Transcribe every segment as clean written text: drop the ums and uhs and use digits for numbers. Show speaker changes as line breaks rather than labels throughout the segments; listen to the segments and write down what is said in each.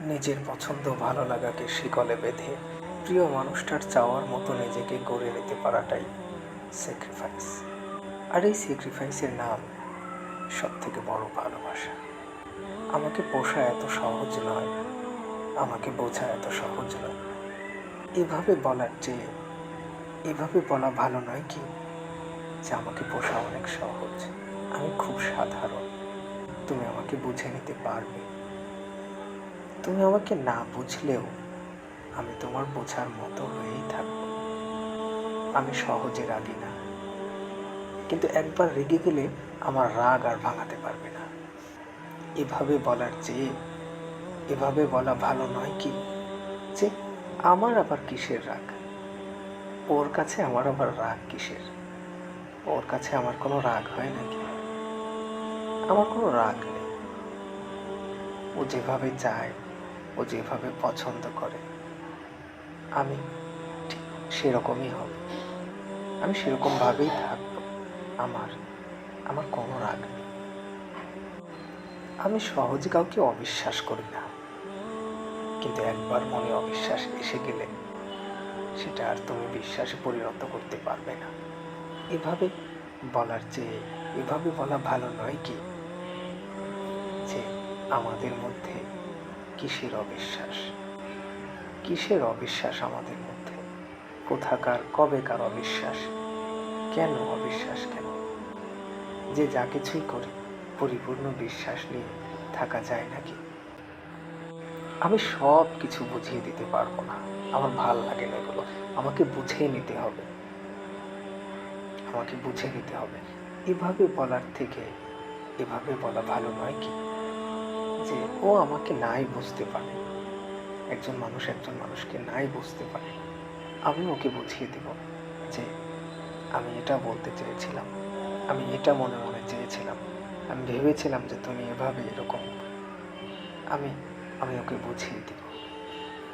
নিজের পছন্দ ভালো লাগাকে শিকলে বেঁধে প্রিয় মানুষটার চাওয়ার মতো নিজেকে গড়ে নিতে পারাটাই স্যাক্রিফাইস। আর এই স্যাক্রিফাইসের নাম সবথেকে বড় ভালোবাসা। আমাকে পোষা এত সহজ নয়, আমাকে বোঝা এত সহজ নয়। এভাবে বলার চেয়ে এভাবে বলা ভালো নয় কি যে আমাকে পোষা অনেক সহজ, আমি খুব সাধারণ, তুমি আমাকে বুঝে নিতে পারবে। তুমি আমাকে না বুঝলেও আমি তোমার বোঝার মতো হয়েই থাকবো। আমি সহজে রাগি না, কিন্তু একবার রেগে গেলে আমার রাগ আর ভাঙাতে পারবে না। এভাবে বলার চেয়ে এভাবে বলা ভালো নয় কি যে আমার আবার কিসের রাগ, ওর কাছে আমার আবার রাগ কিসের, ওর কাছে আমার কোনো রাগ হয় নাকি? আমার কোনো রাগ নেই। ও যেভাবে চায়, ও যেভাবে পছন্দ করে, আমি ঠিক সেরকমই হব, আমি সেরকমভাবেই থাকবো। আমার আমার কোনো রাগ নেই। আমি সহজে কাউকে অবিশ্বাস করি না, কিন্তু একবার মনে অবিশ্বাস এসে গেলে সেটা আর তুমি বিশ্বাসে পরিণত করতে পারবে না। এভাবে বলার চেয়ে এভাবে বলা ভালো নয় কি যে আমাদের মধ্যে কিসের অবিশ্বাস, কিসের অবিশ্বাস আমাদের মধ্যে, কোথাকার কবেকার অবিশ্বাস, কেন অবিশ্বাস, কেন যে যা কিছুই করি পরিপূর্ণ বিশ্বাস নিয়ে থাকা যায় নাকি? আমি সব কিছু বুঝিয়ে দিতে পারবো না, আমার ভাল লাগে না এগুলো। আমাকে বুঝিয়ে নিতে হবে, আমাকে বুঝে নিতে হবে। এভাবে বলার থেকে এভাবে বলা ভালো নয় কি যে ও আমাকে নাই বুঝতে পারে, একজন মানুষকে নাই বুঝতে পারে, আমি ওকে বুঝিয়ে দেব যে আমি এটা বলতে চেয়েছিলাম, আমি এটা মনে মনে চেয়েছিলাম, আমি ভেবেছিলাম যে তুমি এভাবে এরকম। আমি আমি ওকে বুঝিয়ে দিব,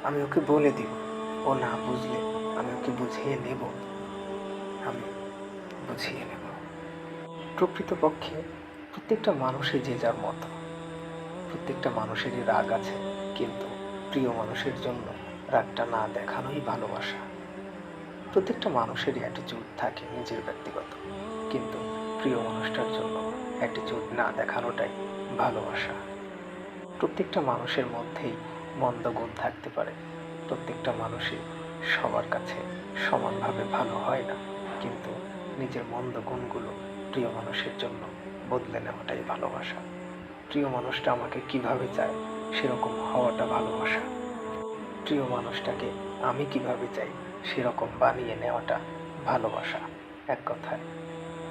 আমি ওকে বলে দিব। ও না বুঝলে আমি ওকে বুঝিয়ে নেব, আমি বুঝিয়ে নেব। প্রকৃতপক্ষে প্রত্যেকটা মানুষই যে যার মতো, প্রত্যেকটা মানুষেরই রাগ আছে, কিন্তু প্রিয় মানুষের জন্য রাগটা না দেখানোই ভালোবাসা। প্রত্যেকটা মানুষেরই অ্যাটিটিউড থাকে নিজের ব্যক্তিগত, কিন্তু প্রিয় মানুষটার জন্য অ্যাটিটিউড না দেখানোটাই ভালোবাসা। প্রত্যেকটা মানুষের মধ্যেই মন্দ গুণ থাকতে পারে, প্রত্যেকটা মানুষই সবার কাছে সমানভাবে ভালো হয় না, কিন্তু নিজের মন্দ গুণগুলো প্রিয় মানুষের জন্য বদলে নেওয়াটাই ভালোবাসা। প্রিয় মানুষটা আমাকে কিভাবে চায় সেরকম হওয়াটা ভালোবাসা। প্রিয় মানুষটাকে আমি কিভাবে চাই সেরকম বানিয়ে নেওয়াটা ভালোবাসা। এক কথায়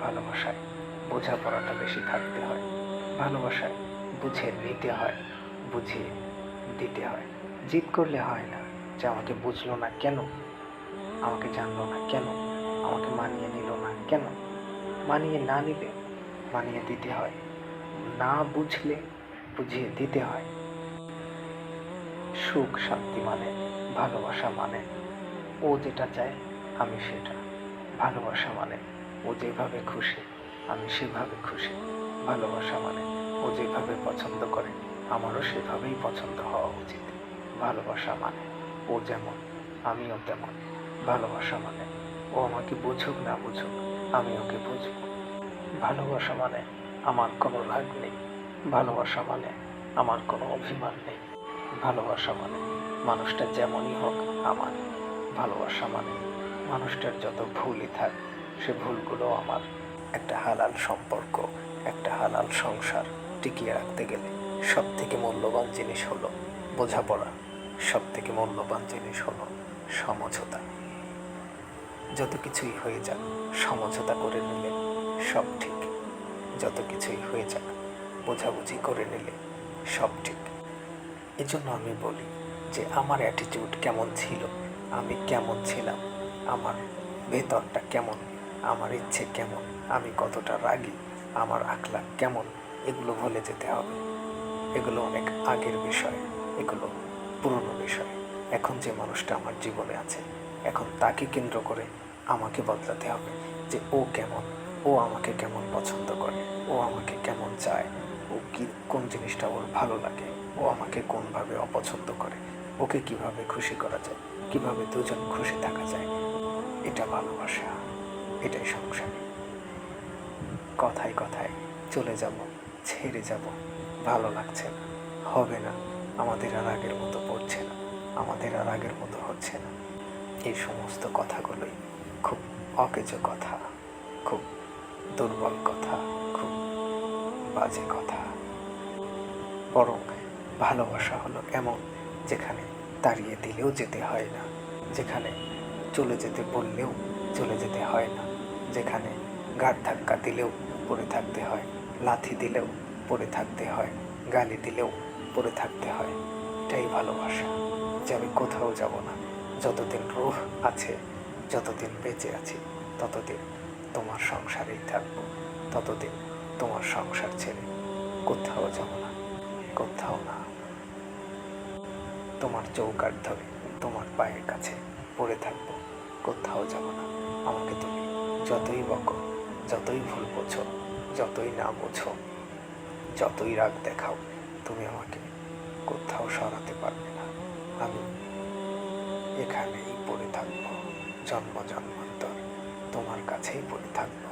ভালোবাসায় বোঝাপড়াটা বেশি থাকতে হয়, ভালোবাসায় বুঝে নিতে হয়, বুঝিয়ে দিতে হয়। জিদ করলে হয় না যে আমাকে বুঝলো না কেন, আমাকে জানলো না কেন, আমাকে মানিয়ে নিল না কেন। মানিয়ে না নিলে মানিয়ে দিতে হয়, না বুঝলে বুঝিয়ে দিতে হয়। সুখ শান্তি মানে ভালোবাসা, মানে ও যেটা চায় আমি সেটা। ভালোবাসা মানে ও যেভাবে খুশি আমি সেভাবে খুশি। ভালোবাসা মানে ও যেভাবে পছন্দ করে আমারও সেভাবেই পছন্দ হওয়া উচিত। ভালোবাসা মানে ও যেমন আমিও তেমন। ভালোবাসা মানে ও আমাকে বুঝুক না বুঝুক আমি ওকে বুঝব। ভালোবাসা মানে আমার কোনো রাগ নেই, ভালোবাসা মানে আমার কোনো অভিমান নেই। ভালোবাসা মানে মানুষটা যেমনই হোক আমার। ভালোবাসা মানে মানুষটার যত ভুলই থাক সে ভুলগুলো আমার। একটা হালাল সম্পর্ক, একটা হালাল সংসার টিকিয়ে রাখতে গেলে সব থেকে মূল্যবান জিনিস হলো বোঝাপড়া, সব থেকে মূল্যবান জিনিস হলো সমঝোতা। যত কিছুই হয়ে যাক সমঝোতা করে নিলে সব ঠিক, যত কিছুই হয়ে যাক বোঝাবুঝি করে নিলে সব ঠিক। এজন্য আমি বলি যে আমার অ্যাটিটিউড কেমন ছিল, আমি কেমন ছিলাম, আমার ভেতরটা কেমন, আমার ইচ্ছে কেমন, আমি কতটা রাগী, আমার আখলাক কেমন, এগুলো ভুলে যেতে হবে। এগুলো অনেক আগের বিষয়, এগুলো পুরনো বিষয়। এখন যে মানুষটা আমার জীবনে আছে এখন তাকে কেন্দ্র করে আমাকে বদলাতে হবে যে ও কেমন, ও আমাকে কেমন পছন্দ করে, ও আমাকে কেমন চায়, ও কি কোন জিনিসটা ওর ভালো লাগে, ও আমাকে কোনভাবে অপছন্দ করে, ওকে কিভাবে খুশি করা যায়, কিভাবে দুজন খুশি থাকা যায়। এটা ভালোবাসা, এটাই সংসার। কথায় কথায় চলে যাব, ছেড়ে যাব, ভালো লাগছে না, হবে না, আমাদের আর আগের মতো পড়ছে না, আমাদের আর আগের মতো হচ্ছে না, এই সমস্ত কথাগুলোই খুব অকেজো কথা, খুব দুর্বল কথা, খুব বাজে কথা। বরং ভালোবাসা হলো এমন, যেখানে তাড়িয়ে দিলেও যেতে হয় না, যেখানে চলে যেতে বললেও চলে যেতে হয় না, যেখানে ঘাড় ধাক্কা দিলেও পড়ে থাকতে হয়, লাথি দিলেও পড়ে থাকতে হয়, গালি দিলেও পড়ে থাকতে হয়। এটাই ভালোবাসা, যে আমি কোথাও যাব না, যতদিন রূহ আছে, যতদিন বেঁচে আছি, ততদিন তোমার সংসারেই থাকবো, ততদিন তোমার সংসার ছেড়ে কোথাও যাব না, কোথাও না। তোমার চৌকাঠ ধরে তোমার পায়ের কাছে পড়ে থাকবো, কোথাও যাব না। আমাকে তুমি যতই বকো, যতই ভুল বোঝো, যতই না বোঝো, যতই রাগ দেখাও, তুমি আমাকে কোথাও সরাতে পারবে না। আমি এখানেই পড়ে থাকবো, জন্ম জন্মান্তর তোমার কাছেই পড়ে থাকবো।